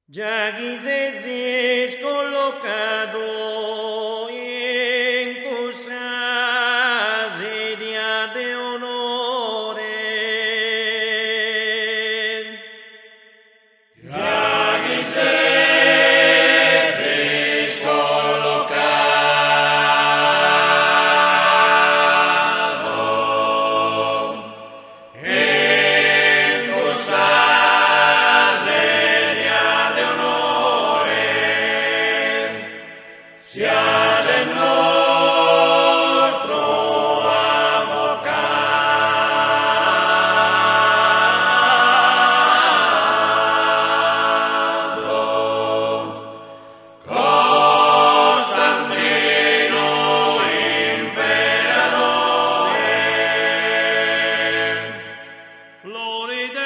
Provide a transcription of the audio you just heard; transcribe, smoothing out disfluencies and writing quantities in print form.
Ya quisieses colocado en cosa seria de honores. Ya quisieses colocado en cosa sia del nostro amor caldo. Costantino imperatore, gloria